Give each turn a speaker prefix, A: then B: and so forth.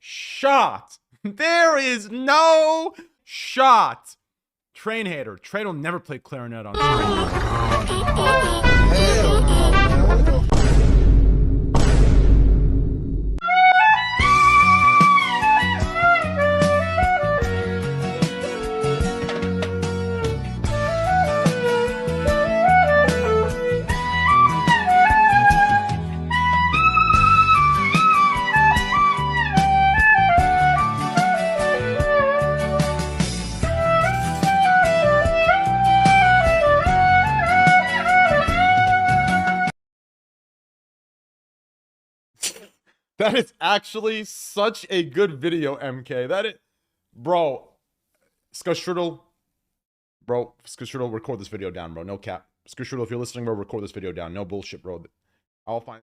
A: shot. There is no shot. Train hater. Train will never play clarinet on That is actually such a good video, MK. That is, bro. Skushriddle, bro. Skushriddle, record this video down, bro. No cap. Skushriddle, if you're listening, bro, record this video down. No bullshit, bro. I'll find.